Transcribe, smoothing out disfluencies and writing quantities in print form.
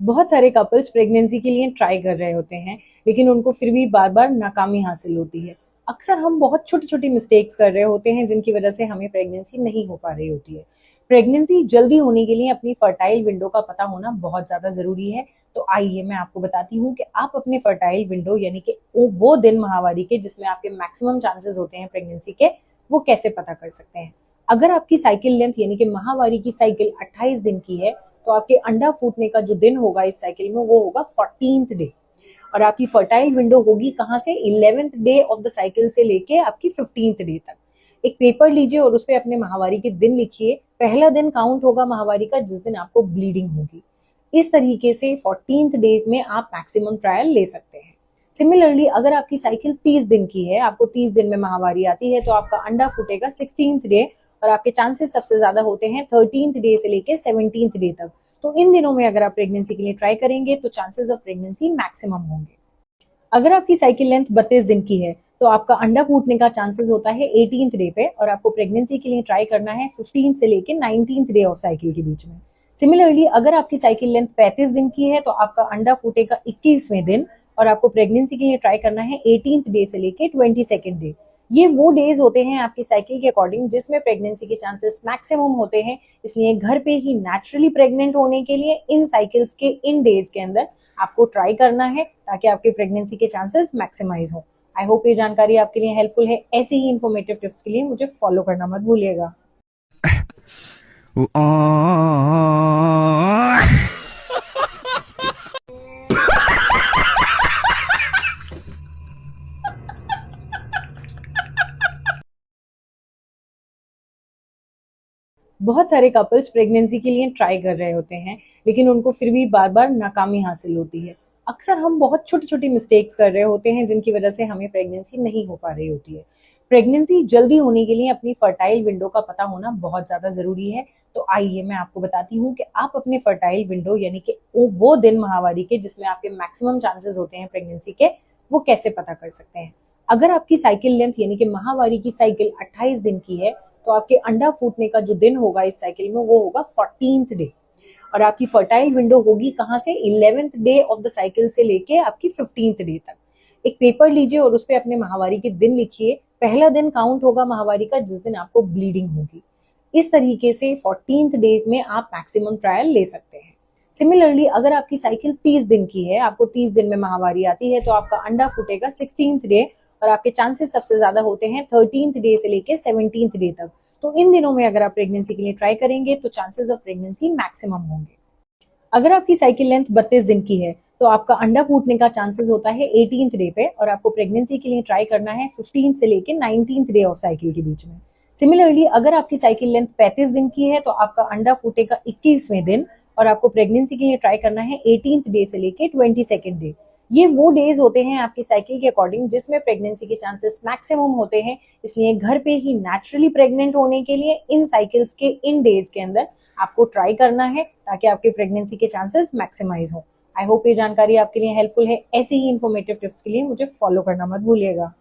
बहुत सारे couples pregnancy के लिए ट्राई कर रहे होते हैं, लेकिन उनको फिर भी बार बार नाकामी हासिल होती है। अक्सर हम बहुत छोटी छोटी मिस्टेक्स कर रहे होते हैं जिनकी वजह से हमें प्रेगनेंसी नहीं हो पा रही होती है। प्रेगनेंसी जल्दी होने के लिए अपनी फर्टाइल विंडो का पता होना बहुत ज्यादा जरूरी है। तो आइए मैं आपको बताती हूँ कि आप अपने फर्टाइल विंडो यानी कि वो दिन माहवारी के जिसमें आपके मैक्सिमम चांसेस होते हैं प्रेगनेंसी के, वो कैसे पता कर सकते हैं। अगर आपकी साइकिल लेंथ यानी कि माहवारी की साइकिल 28 दिन की है, तो आपके अंडा फूटने का जो दिन होगा इस साइकिल में वो होगा 14th डे। और आपकी फर्टाइल विंडो होगी कहाँ से? 11th day of the cycle से लेके आपकी 15th डे तक। एक पेपर लीजिए और उस पर अपने माहवारी के दिन लिखिए। पहला दिन काउंट होगा माहवारी का जिस दिन आपको ब्लीडिंग होगी। इस तरीके से 14th डे में आप मैक्सिमम ट्रायल ले सकते हैं। सिमिलरली अगर आपकी साइकिल 30 दिन की है, आपको 30 दिन में माहवारी आती है, तो आपका अंडा फूटेगा 16th डे और आपके चांसेस सबसे ज्यादा होते हैं 13th डे से लेके 17th डे तक। तो इन दिनों में अगर आप प्रेगनेंसी के लिए ट्राई करेंगे तो चांसेस ऑफ प्रेगनेंसी मैक्सिमम होंगे। अगर आपकी साइकिल लेंथ 32 दिन की है, तो आपका अंडा फूटने का चांसेस होता है 18th डे पे और आपको प्रेगनेंसी के लिए ट्राई करना है 15th से लेके 19th डे ऑफ साइकिल के बीच में। सिमिलरली अगर आपकी साइकिल लेंथ 35 दिन की है, तो आपका अंडा फूटेगा 21वें दिन और आपको प्रेगनेंसी के लिए ट्राई करना है 18th डे से लेके 22nd डे। ये वो डेज होते हैं आपकी साइकिल के अकॉर्डिंग जिसमें प्रेगनेंसी के चांसेस मैक्सिमम होते हैं। इसलिए घर पे ही नेचुरली प्रेग्नेंट होने के लिए इन साइकिल्स के इन डेज के अंदर आपको ट्राई करना है ताकि आपके प्रेगनेंसी के चांसेस मैक्सिमाइज हो। आई होप ये जानकारी आपके लिए हेल्पफुल है। ऐसी ही इन्फॉर्मेटिव टिप्स के लिए मुझे फॉलो करना मत भूलिएगा। बहुत सारे कपल्स प्रेगनेंसी के लिए ट्राई कर रहे होते हैं, लेकिन उनको फिर भी बार बार नाकामी हासिल होती है। अक्सर हम बहुत छोटी छोटी मिस्टेक्स कर रहे होते हैं जिनकी वजह से हमें प्रेगनेंसी नहीं हो पा रही होती है। प्रेगनेंसी जल्दी होने के लिए अपनी फर्टाइल विंडो का पता होना बहुत ज्यादा जरूरी है। तो आइए मैं आपको बताती हूँ कि आप अपने फर्टाइल विंडो यानी कि वो दिन माहवारी के जिसमें आपके मैक्सिमम चांसेस होते हैं प्रेगनेंसी के, वो कैसे पता कर सकते हैं। अगर आपकी साइकिल लेंथ यानी कि माहवारी की साइकिल 28 दिन की है, तो आपके अंडा फूटने का जो दिन होगा इस साइकिल में वो होगा 14th डे और आपकी फर्टाइल विंडो होगी कहाँ से? 11th day of the cycle से लेके आपकी 15th डे तक। एक पेपर लीजिए और उस पर अपने माहवारी के दिन लिखिए। पहला दिन काउंट होगा माहवारी का जिस दिन आपको ब्लीडिंग होगी। इस तरीके से 14th डे में आप मैक्सिमम ट्रायल ले सकते हैं। सिमिलरली अगर आपकी साइकिल 30 दिन की है, आपको 30 दिन में माहवारी आती है, तो आपका अंडा फूटेगा 16th डे और आपके चांसेस सबसे ज्यादा होते हैं 13th डे से लेके 17th डे तक। तो इन दिनों में अगर आप प्रेगनेंसी के लिए ट्राई करेंगे तो चांसेस ऑफ प्रेगनेंसी मैक्सिमम होंगे। अगर आपकी साइकिल लेंथ 32 दिन की है, तो आपका अंडा फूटने का चांसेस होता है 18th डे पे और आपको प्रेगनेंसी के लिए ट्राई करना है 15th से लेके 19th डे ऑफ साइकिल के बीच में। सिमिलरली अगर आपकी साइकिल लेंथ 35 दिन की है, तो आपका अंडा फूटेगा 21वें दिन और आपको प्रेगनेंसी के लिए ट्राई करना है 18th डे से लेके 22nd डे। ये वो डेज होते हैं आपकी साइकिल के अकॉर्डिंग जिसमें प्रेगनेंसी के चांसेस मैक्सिमम होते हैं। इसलिए घर पे ही नेचुरली प्रेग्नेंट होने के लिए इन साइकिल्स के इन डेज के अंदर आपको ट्राई करना है ताकि आपके प्रेगनेंसी के चांसेस मैक्सिमाइज हो। आई होप ये जानकारी आपके लिए हेल्पफुल है। ऐसी ही इन्फॉर्मेटिव टिप्स के लिए मुझे फॉलो करना मत भूलिएगा।